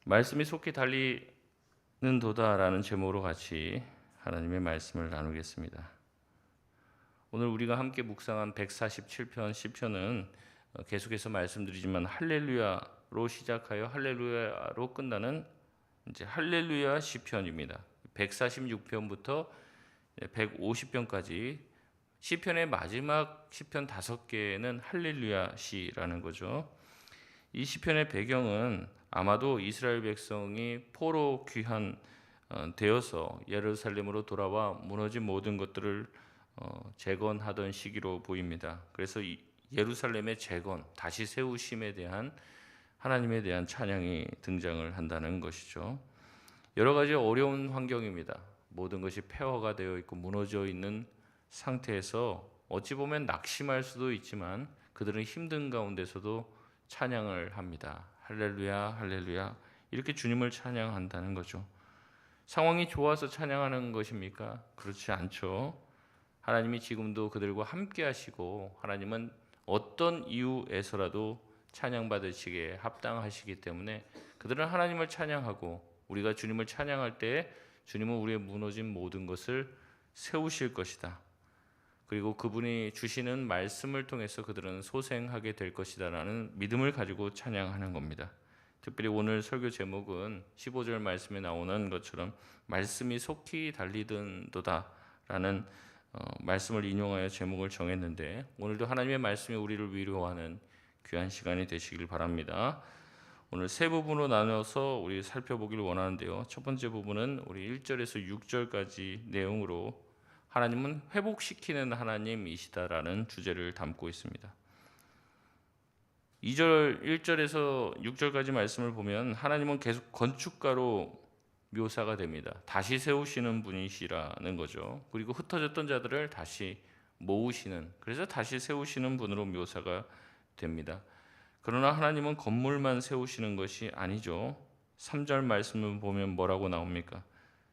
말씀이 속히 달리는 도다라는 제목으로 같이 하나님의 말씀을 나누겠습니다. 오늘 우리가 함께 묵상한 147편 시편은 계속해서 말씀드리지만 할렐루야로 시작하여 할렐루야로 끝나는 이제 할렐루야 시편입니다. 146편부터 150편까지 시편의 마지막 시편 5개는 할렐루야 시라는 거죠. 이 시편의 배경은 아마도 이스라엘 백성이 포로 귀환 되어서 예루살렘으로 돌아와 무너진 모든 것들을 재건하던 시기로 보입니다. 그래서 예루살렘의 재건, 다시 세우심에 대한 하나님에 대한 찬양이 등장을 한다는 것이죠. 여러 가지 어려운 환경입니다. 모든 것이 폐허가 되어 있고 무너져 있는 상태에서 어찌 보면 낙심할 수도 있지만 그들은 힘든 가운데서도 찬양을 합니다. 할렐루야, 할렐루야. 이렇게 주님을 찬양한다는 거죠. 상황이 좋아서 찬양하는 것입니까? 그렇지 않죠. 하나님이 지금도 그들과 함께 하시고 하나님은 어떤 이유에서라도 찬양받으시기에 합당하시기 때문에 그들은 하나님을 찬양하고 우리가 주님을 찬양할 때 주님은 우리의 무너진 모든 것을 세우실 것이다. 그리고 그분이 주시는 말씀을 통해서 그들은 소생하게 될 것이다 라는 믿음을 가지고 찬양하는 겁니다. 특별히 오늘 설교 제목은 15절 말씀에 나오는 것처럼 말씀이 속히 달리든도다 라는 말씀을 인용하여 제목을 정했는데 오늘도 하나님의 말씀이 우리를 위로하는 귀한 시간이 되시길 바랍니다. 오늘 세 부분으로 나눠서 우리 살펴보길 원하는데요. 첫 번째 부분은 우리 1절에서 6절까지 내용으로 하나님은 회복시키는 하나님이시다라는 주제를 담고 있습니다. 2절, 1절에서 6절까지 말씀을 보면 하나님은 계속 건축가로 묘사가 됩니다. 다시 세우시는 분이시라는 거죠. 그리고 흩어졌던 자들을 다시 모으시는, 그래서 다시 세우시는 분으로 묘사가 됩니다. 그러나 하나님은 건물만 세우시는 것이 아니죠. 3절 말씀을 보면 뭐라고 나옵니까?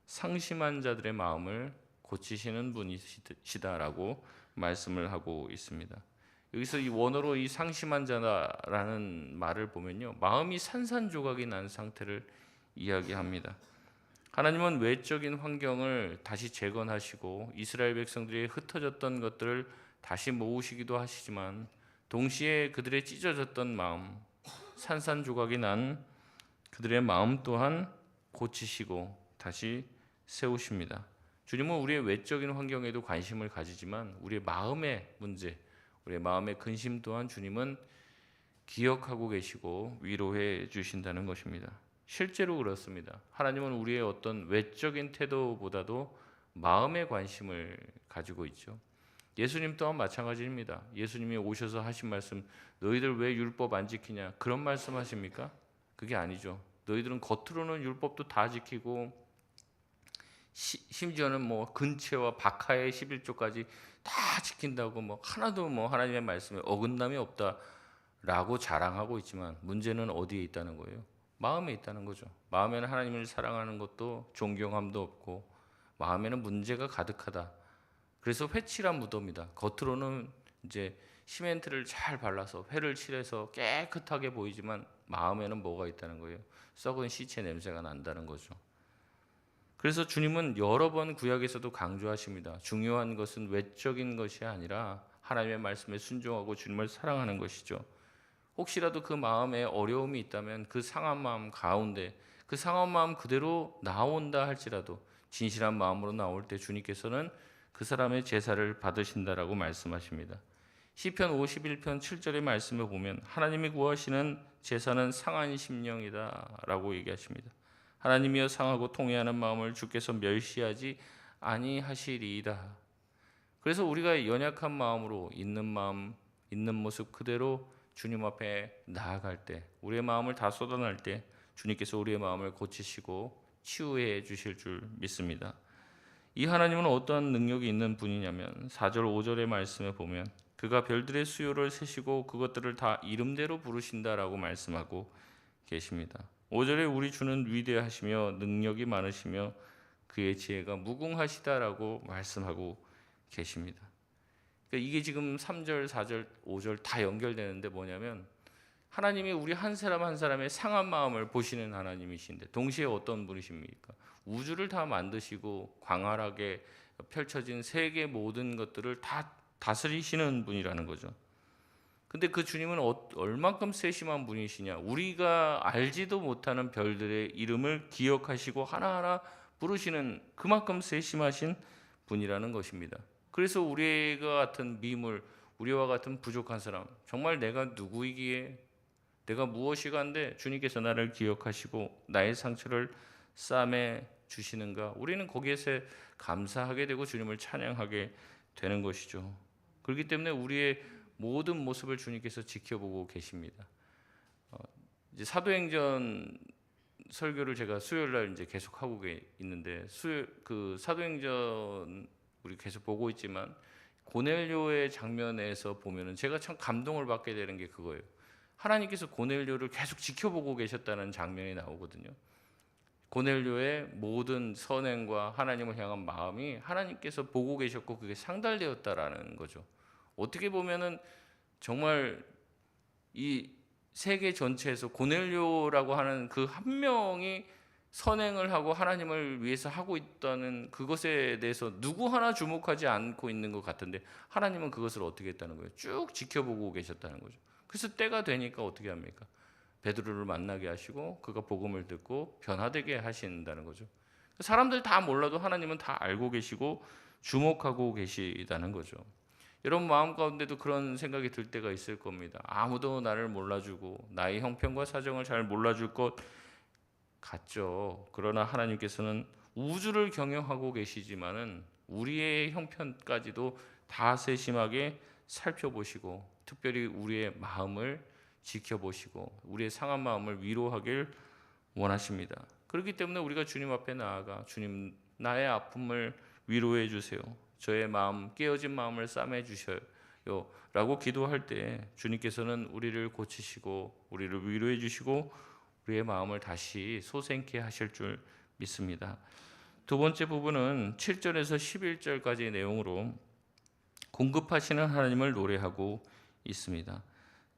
상심한 자들의 마음을 고치시는 분이시다라고 말씀을 하고 있습니다. 여기서 이 원어로 이 상심한 자라는 말을 보면요, 마음이 산산조각이 난 상태를 이야기합니다. 하나님은 외적인 환경을 다시 재건하시고 이스라엘 백성들이 흩어졌던 것들을 다시 모으시기도 하시지만 동시에 그들의 찢어졌던 마음, 산산조각이 난 그들의 마음 또한 고치시고 다시 세우십니다. 주님은 우리의 외적인 환경에도 관심을 가지지만 우리의 마음의 문제, 우리의 마음의 근심 또한 주님은 기억하고 계시고 위로해 주신다는 것입니다. 실제로 그렇습니다. 하나님은 우리의 어떤 외적인 태도보다도 마음의 관심을 가지고 있죠. 예수님 또한 마찬가지입니다. 예수님이 오셔서 하신 말씀, 너희들 왜 율법 안 지키냐? 그런 말씀 하십니까? 그게 아니죠. 너희들은 겉으로는 율법도 다 지키고 심지어는 뭐 근체와 박하의 11조까지 다 지킨다고 뭐 하나도 뭐 하나님의 말씀에 어긋남이 없다라고 자랑하고 있지만 문제는 어디에 있다는 거예요? 마음에 있다는 거죠. 마음에는 하나님을 사랑하는 것도 존경함도 없고 마음에는 문제가 가득하다. 그래서 회칠한 무덤이다. 겉으로는 이제 시멘트를 잘 발라서 회를 칠해서 깨끗하게 보이지만 마음에는 뭐가 있다는 거예요? 썩은 시체 냄새가 난다는 거죠. 그래서 주님은 여러 번 구약에서도 강조하십니다. 중요한 것은 외적인 것이 아니라 하나님의 말씀에 순종하고 주님을 사랑하는 것이죠. 혹시라도 그 마음에 어려움이 있다면 그 상한 마음 가운데 그 상한 마음 그대로 나온다 할지라도 진실한 마음으로 나올 때 주님께서는 그 사람의 제사를 받으신다라고 말씀하십니다. 시편 51편 7절의 말씀을 보면 하나님이 구하시는 제사는 상한 심령이다라고 얘기하십니다. 하나님이여 상하고 통회하는 마음을 주께서 멸시하지 아니하시리이다. 그래서 우리가 연약한 마음으로 있는 마음, 있는 모습 그대로 주님 앞에 나아갈 때, 우리의 마음을 다 쏟아낼 때 주님께서 우리의 마음을 고치시고 치유해 주실 줄 믿습니다. 이 하나님은 어떠한 능력이 있는 분이냐면 4절 5절의 말씀에 보면 그가 별들의 수요를 세시고 그것들을 다 이름대로 부르신다라고 말씀하고 계십니다. 5절에 우리 주는 위대하시며 능력이 많으시며 그의 지혜가 무궁하시다라고 말씀하고 계십니다. 그러니까 이게 지금 3절, 4절, 5절 다 연결되는데 뭐냐면 하나님이 우리 한 사람 한 사람의 상한 마음을 보시는 하나님이신데 동시에 어떤 분이십니까? 우주를 다 만드시고 광활하게 펼쳐진 세계 모든 것들을 다 다스리시는 분이라는 거죠. 근데 그 주님은 얼만큼 세심한 분이시냐? 우리가 알지도 못하는 별들의 이름을 기억하시고 하나하나 부르시는 그만큼 세심하신 분이라는 것입니다. 그래서 우리가 같은 미물, 우리와 같은 부족한 사람, 정말 내가 누구이기에, 내가 무엇이간데 주님께서 나를 기억하시고 나의 상처를 싸매 주시는가? 우리는 거기에서 감사하게 되고 주님을 찬양하게 되는 것이죠. 그렇기 때문에 우리의 모든 모습을 주님께서 지켜보고 계십니다. 이제 사도행전 설교를 제가 수요일 날 이제 계속 하고 있는데 그 사도행전 우리 계속 보고 있지만 고넬료의 장면에서 보면은 제가 참 감동을 받게 되는 게 그거예요. 하나님께서 고넬료를 계속 지켜보고 계셨다는 장면이 나오거든요. 고넬료의 모든 선행과 하나님을 향한 마음이 하나님께서 보고 계셨고 그게 상달되었다라는 거죠. 어떻게 보면은 정말 이 세계 전체에서 고넬료라고 하는 그 한 명이 선행을 하고 하나님을 위해서 하고 있다는 그것에 대해서 누구 하나 주목하지 않고 있는 것 같은데 하나님은 그것을 어떻게 했다는 거예요? 쭉 지켜보고 계셨다는 거죠. 그래서 때가 되니까 어떻게 합니까? 베드로를 만나게 하시고 그가 복음을 듣고 변화되게 하신다는 거죠. 사람들 다 몰라도 하나님은 다 알고 계시고 주목하고 계시다는 거죠. 여러분 마음 가운데도 그런 생각이 들 때가 있을 겁니다. 아무도 나를 몰라주고 나의 형편과 사정을 잘 몰라줄 것 같죠. 그러나 하나님께서는 우주를 경영하고 계시지만은 우리의 형편까지도 다 세심하게 살펴보시고 특별히 우리의 마음을 지켜보시고 우리의 상한 마음을 위로하길 원하십니다. 그렇기 때문에 우리가 주님 앞에 나아가 주님 나의 아픔을 위로해 주세요. 저의 마음 깨어진 마음을 싸매 주셔요 라고 기도할 때 주님께서는 우리를 고치시고 우리를 위로해 주시고 우리의 마음을 다시 솟샘케 하실 줄 믿습니다. 두 번째 부분은 7절에서 11절까지의 내용으로 공급하시는 하나님을 노래하고 있습니다.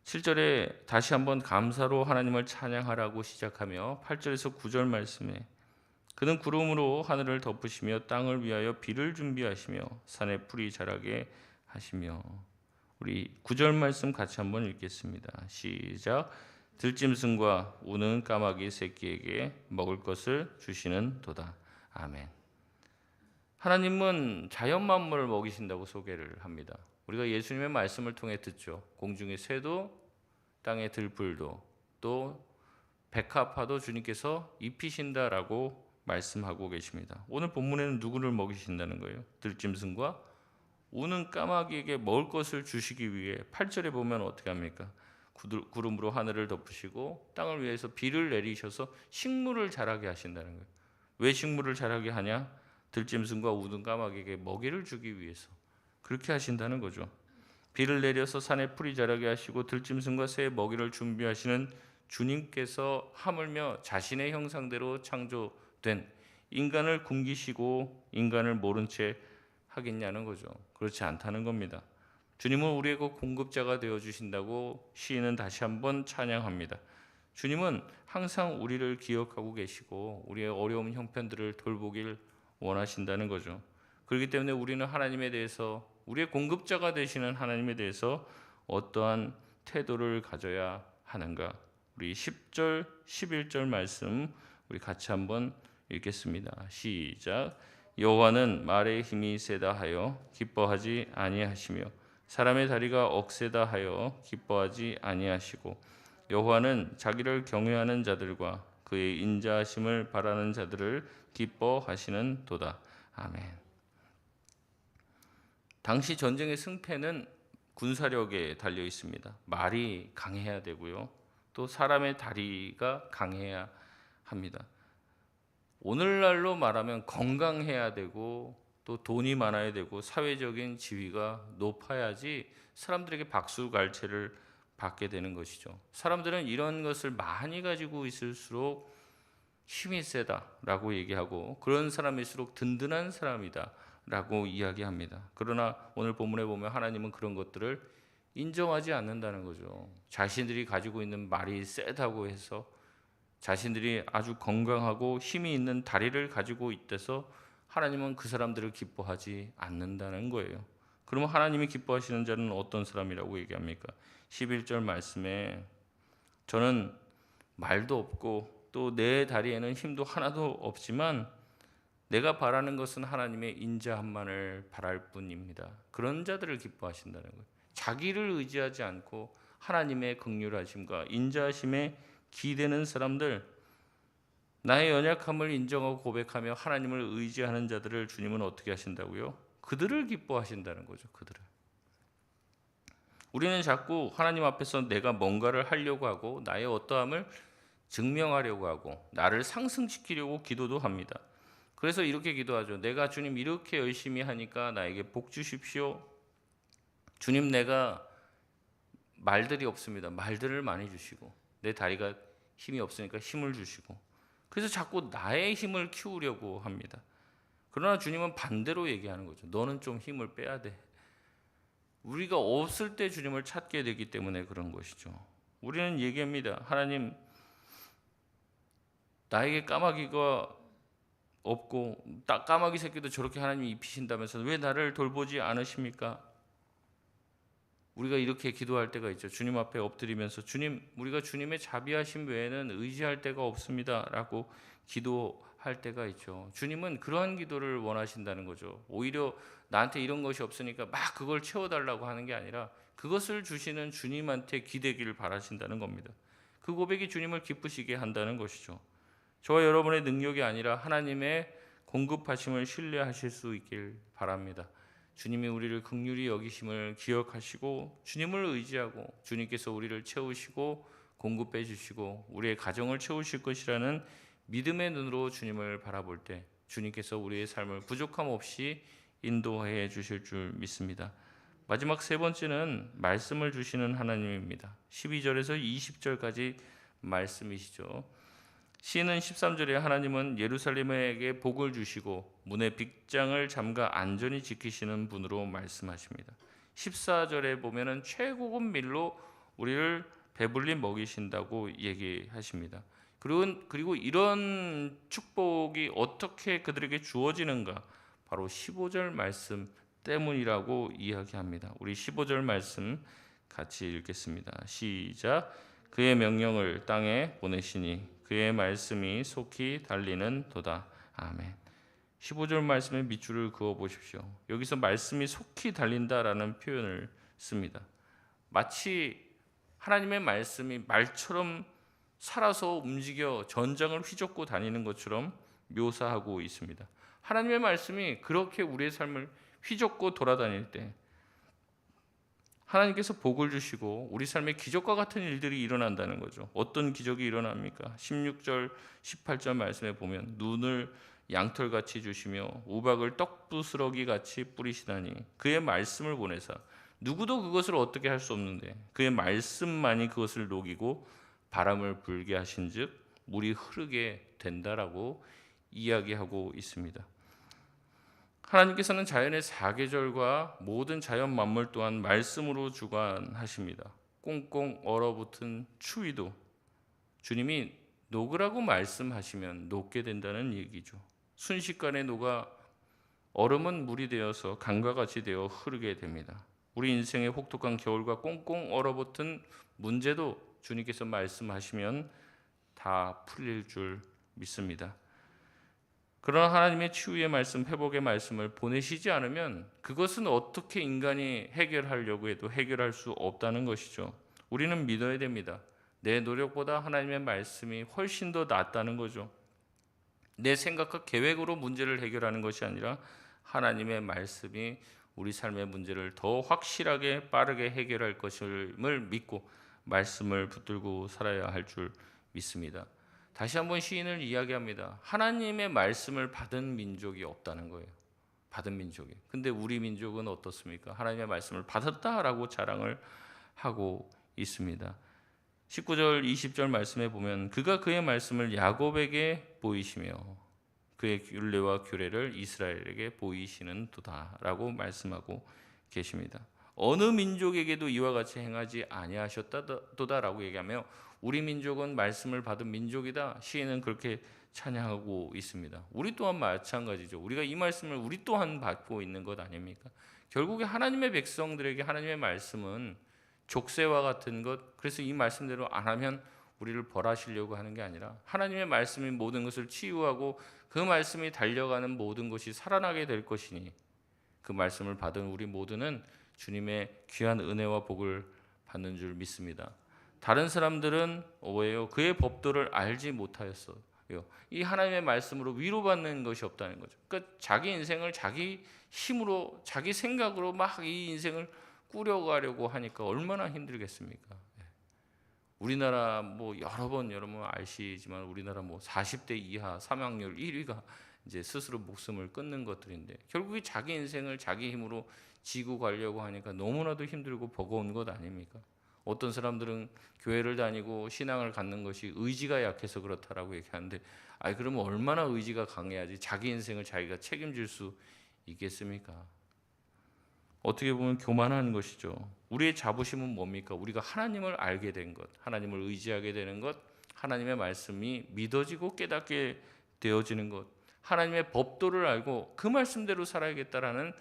7절에 다시 한번 감사로 하나님을 찬양하라고 시작하며 8절에서 9절 말씀에 그는 구름으로 하늘을 덮으시며 땅을 위하여 비를 준비하시며 산에 풀이 자라게 하시며 우리 9절 말씀 같이 한번 읽겠습니다. 시작. 들짐승과 우는 까마귀 새끼에게 먹을 것을 주시는 도다. 아멘. 하나님은 자연 만물을 먹이신다고 소개를 합니다. 우리가 예수님의 말씀을 통해 듣죠. 공중의 새도 땅의 들풀도 또 백합화도 주님께서 입히신다라고 말씀하고 계십니다. 오늘 본문에는 누구를 먹이신다는 거예요? 들짐승과 우는 까마귀에게 먹을 것을 주시기 위해 8절에 보면 어떻게 합니까? 구름으로 하늘을 덮으시고 땅을 위해서 비를 내리셔서 식물을 자라게 하신다는 거예요. 왜 식물을 자라게 하냐? 들짐승과 우는 까마귀에게 먹이를 주기 위해서 그렇게 하신다는 거죠. 비를 내려서 산에 풀이 자라게 하시고 들짐승과 새의 먹이를 준비하시는 주님께서 하물며 자신의 형상대로 창조된 인간을 굶기시고 인간을 모른 채 하겠냐는 거죠. 그렇지 않다는 겁니다. 주님은 우리의 공급자가 되어주신다고 시인은 다시 한번 찬양합니다. 주님은 항상 우리를 기억하고 계시고 우리의 어려운 형편들을 돌보길 원하신다는 거죠. 그렇기 때문에 우리는 하나님에 대해서 우리의 공급자가 되시는 하나님에 대해서 어떠한 태도를 가져야 하는가? 우리 10절, 11절 말씀 우리 같이 한번 읽겠습니다. 시작. 여호와는 말의 힘이 세다 하여 기뻐하지 아니하시며 사람의 다리가 억세다 하여 기뻐하지 아니하시고 여호와는 자기를 경외하는 자들과 그의 인자하심을 바라는 자들을 기뻐하시는 도다. 아멘. 당시 전쟁의 승패는 군사력에 달려 있습니다. 말이 강해야 되고요. 또 사람의 다리가 강해야 합니다. 오늘날로 말하면 건강해야 되고 또 돈이 많아야 되고 사회적인 지위가 높아야지 사람들에게 박수갈채를 받게 되는 것이죠. 사람들은 이런 것을 많이 가지고 있을수록 힘이 세다라고 얘기하고 그런 사람일수록 든든한 사람이다라고 이야기합니다. 그러나 오늘 본문에 보면 하나님은 그런 것들을 인정하지 않는다는 거죠. 자신들이 가지고 있는 말이 세다고 해서 자신들이 아주 건강하고 힘이 있는 다리를 가지고 있대서 하나님은 그 사람들을 기뻐하지 않는다는 거예요. 그러면 하나님이 기뻐하시는 자는 어떤 사람이라고 얘기합니까? 11절 말씀에 저는 말도 없고 또 내 다리에는 힘도 하나도 없지만 내가 바라는 것은 하나님의 인자함만을 바랄 뿐입니다. 그런 자들을 기뻐하신다는 거예요. 자기를 의지하지 않고 하나님의 긍휼하심과 인자하심에 기대는 사람들, 나의 연약함을 인정하고 고백하며 하나님을 의지하는 자들을 주님은 어떻게 하신다고요? 그들을 기뻐하신다는 거죠. 그들을. 우리는 자꾸 하나님 앞에서 내가 뭔가를 하려고 하고 나의 어떠함을 증명하려고 하고 나를 상승시키려고 기도도 합니다. 그래서 이렇게 기도하죠. 내가 주님 이렇게 열심히 하니까 나에게 복 주십시오. 주님 내가 말들이 없습니다. 말들을 많이 주시고 내 다리가 힘이 없으니까 힘을 주시고 그래서 자꾸 나의 힘을 키우려고 합니다. 그러나 주님은 반대로 얘기하는 거죠. 너는 좀 힘을 빼야 돼. 우리가 없을 때 주님을 찾게 되기 때문에 그런 것이죠. 우리는 얘기합니다. 하나님 나에게 까마귀가 없고 까마귀 새끼도 저렇게 하나님이 입히신다면서 왜 나를 돌보지 않으십니까? 우리가 이렇게 기도할 때가 있죠. 주님 앞에 엎드리면서 주님 우리가 주님의 자비하심 외에는 의지할 데가 없습니다 라고 기도할 때가 있죠. 주님은 그러한 기도를 원하신다는 거죠. 오히려 나한테 이런 것이 없으니까 막 그걸 채워달라고 하는 게 아니라 그것을 주시는 주님한테 기대기를 바라신다는 겁니다. 그 고백이 주님을 기쁘시게 한다는 것이죠. 저와 여러분의 능력이 아니라 하나님의 공급하심을 신뢰하실 수 있길 바랍니다. 주님이 우리를 긍휼히 여기심을 기억하시고 주님을 의지하고 주님께서 우리를 채우시고 공급해 주시고 우리의 가정을 채우실 것이라는 믿음의 눈으로 주님을 바라볼 때 주님께서 우리의 삶을 부족함 없이 인도해 주실 줄 믿습니다. 마지막 세 번째는 말씀을 주시는 하나님입니다. 12절에서 20절까지 말씀이시죠. 시는 13절에 하나님은 예루살렘에게 복을 주시고 문의 빗장을 잠가 안전히 지키시는 분으로 말씀하십니다. 14절에 보면은 최고급 밀로 우리를 배불리 먹이신다고 얘기하십니다. 그리고 이런 축복이 어떻게 그들에게 주어지는가? 바로 15절 말씀 때문이라고 이야기합니다. 우리 15절 말씀 같이 읽겠습니다. 시작. 그의 명령을 땅에 보내시니 그의 말씀이 속히 달리는 도다. 아멘. 15절 말씀에 밑줄을 그어 보십시오. 여기서 말씀이 속히 달린다라는 표현을 씁니다. 마치 하나님의 말씀이 말처럼 살아서 움직여 전장을 휘젓고 다니는 것처럼 묘사하고 있습니다. 하나님의 말씀이 그렇게 우리의 삶을 휘젓고 돌아다닐 때 하나님께서 복을 주시고 우리 삶에 기적과 같은 일들이 일어난다는 거죠. 어떤 기적이 일어납니까? 16절, 18절 말씀에 보면 눈을 양털같이 주시며 우박을 떡부스러기 같이 뿌리시다니 그의 말씀을 보내사 누구도 그것을 어떻게 할 수 없는데 그의 말씀만이 그것을 녹이고 바람을 불게 하신즉 물이 흐르게 된다라고 이야기하고 있습니다. 하나님께서는 자연의 사계절과 모든 자연 만물 또한 말씀으로 주관하십니다. 꽁꽁 얼어붙은 추위도 주님이 녹으라고 말씀하시면 녹게 된다는 얘기죠. 순식간에 녹아 얼음은 물이 되어서 강과 같이 되어 흐르게 됩니다. 우리 인생의 혹독한 겨울과 꽁꽁 얼어붙은 문제도 주님께서 말씀하시면 다 풀릴 줄 믿습니다. 그러나 하나님의 치유의 말씀, 회복의 말씀을 보내시지 않으면 그것은 어떻게 인간이 해결하려고 해도 해결할 수 없다는 것이죠. 우리는 믿어야 됩니다. 내 노력보다 하나님의 말씀이 훨씬 더 낫다는 거죠. 내 생각과 계획으로 문제를 해결하는 것이 아니라 하나님의 말씀이 우리 삶의 문제를 더 확실하게 빠르게 해결할 것임을 믿고 말씀을 붙들고 살아야 할 줄 믿습니다. 다시 한번 시인을 이야기합니다. 하나님의 말씀을 받은 민족이 없다는 거예요. 받은 민족이. 근데 우리 민족은 어떻습니까? 하나님의 말씀을 받았다라고 자랑을 하고 있습니다. 19절 20절 말씀에 보면 그가 그의 말씀을 야곱에게 보이시며 그의 율례와 규례를 이스라엘에게 보이시는 도다라고 말씀하고 계십니다. 어느 민족에게도 이와 같이 행하지 아니하셨다도다라고 얘기하며 우리 민족은 말씀을 받은 민족이다. 시인은 그렇게 찬양하고 있습니다. 우리 또한 마찬가지죠. 우리가 이 말씀을 우리 또한 받고 있는 것 아닙니까? 결국에 하나님의 백성들에게 하나님의 말씀은 족쇄와 같은 것, 그래서 이 말씀대로 안 하면 우리를 벌하시려고 하는 게 아니라 하나님의 말씀이 모든 것을 치유하고 그 말씀이 달려가는 모든 것이 살아나게 될 것이니 그 말씀을 받은 우리 모두는 주님의 귀한 은혜와 복을 받는 줄 믿습니다. 다른 사람들은 왜요? 그의 법도를 알지 못하였어요. 이 하나님의 말씀으로 위로받는 것이 없다는 거죠. 그러니까 자기 인생을 자기 힘으로, 자기 생각으로 막 이 인생을 꾸려가려고 하니까 얼마나 힘들겠습니까? 우리나라 뭐 여러 번 여러분 아시지만 우리나라 뭐 40대 이하 사망률 1위가 이제 스스로 목숨을 끊는 것들인데 결국에 자기 인생을 자기 힘으로 지고 가려고 하니까 너무나도 힘들고 버거운 것 아닙니까? 어떤 사람들은 교회를 다니고 신앙을 갖는 것이 의지가 약해서 그렇다라고 얘기하는데 그러면 얼마나 의지가 강해야지 자기 인생을 자기가 책임질 수 있겠습니까? 어떻게 보면 교만한 것이죠. 우리의 자부심은 뭡니까? 우리가 하나님을 알게 된 것, 하나님을 의지하게 되는 것, 하나님의 말씀이 믿어지고 깨닫게 되어지는 것, 하나님의 법도를 알고 그 말씀대로 살아야겠다라는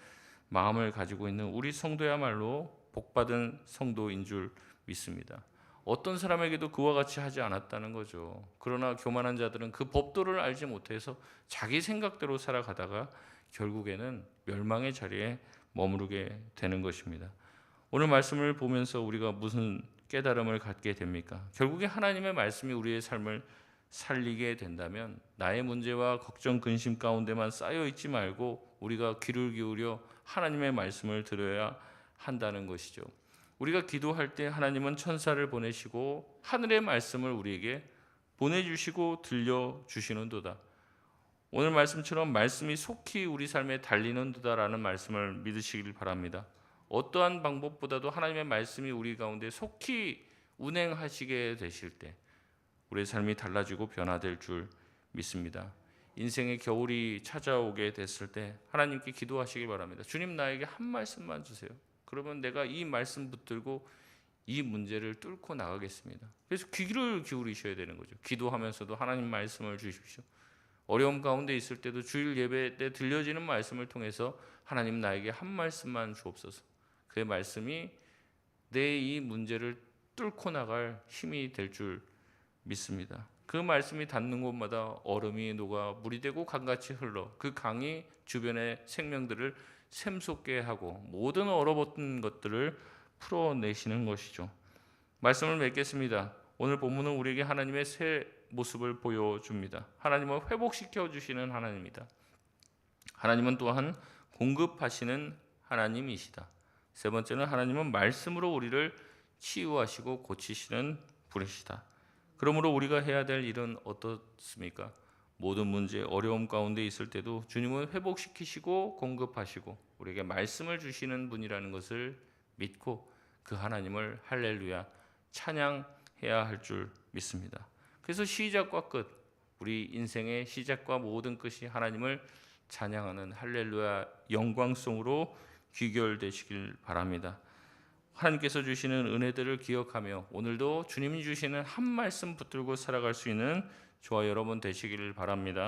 마음을 가지고 있는 우리 성도야말로 복받은 성도인 줄 믿습니다. 어떤 사람에게도 그와 같이 하지 않았다는 거죠. 그러나 교만한 자들은 그 법도를 알지 못해서 자기 생각대로 살아가다가 결국에는 멸망의 자리에 머무르게 되는 것입니다. 오늘 말씀을 보면서 우리가 무슨 깨달음을 갖게 됩니까? 결국에 하나님의 말씀이 우리의 삶을 살리게 된다면 나의 문제와 걱정, 근심 가운데만 쌓여 있지 말고 우리가 귀를 기울여 하나님의 말씀을 들어야 한다는 것이죠. 우리가 기도할 때 하나님은 천사를 보내시고 하늘의 말씀을 우리에게 보내주시고 들려주시는도다. 오늘 말씀처럼 말씀이 속히 우리 삶에 달리는도다라는 말씀을 믿으시길 바랍니다. 어떠한 방법보다도 하나님의 말씀이 우리 가운데 속히 운행하시게 되실 때 우리의 삶이 달라지고 변화될 줄 믿습니다. 인생의 겨울이 찾아오게 됐을 때 하나님께 기도하시기 바랍니다. 주님, 나에게 한 말씀만 주세요. 그러면 내가 이 말씀 붙들고 이 문제를 뚫고 나가겠습니다. 그래서 귀를 기울이셔야 되는 거죠. 기도하면서도 하나님 말씀을 주십시오. 어려움 가운데 있을 때도 주일 예배 때 들려지는 말씀을 통해서 하나님, 나에게 한 말씀만 주옵소서. 그의 말씀이 내 이 문제를 뚫고 나갈 힘이 될 줄 믿습니다. 그 말씀이 닿는 곳마다 얼음이 녹아 물이 되고 강같이 흘러 그 강이 주변의 생명들을 샘솟게 하고 모든 얼어붙은 것들을 풀어내시는 것이죠. 말씀을 맺겠습니다. 오늘 본문은 우리에게 하나님의 새 모습을 보여줍니다. 하나님은 회복시켜 주시는 하나님이다. 하나님은 또한 공급하시는 하나님이시다. 세 번째는 하나님은 말씀으로 우리를 치유하시고 고치시는 분이시다. 그러므로 우리가 해야 될 일은 어떻습니까? 모든 문제, 어려움 가운데 있을 때도 주님은 회복시키시고 공급하시고 우리에게 말씀을 주시는 분이라는 것을 믿고 그 하나님을 할렐루야 찬양해야 할 줄 믿습니다. 그래서 시작과 끝, 우리 인생의 시작과 모든 끝이 하나님을 찬양하는 할렐루야 영광송으로 귀결되시길 바랍니다. 하나님께서 주시는 은혜들을 기억하며 오늘도 주님이 주시는 한 말씀 붙들고 살아갈 수 있는 저와 여러분 되시기를 바랍니다.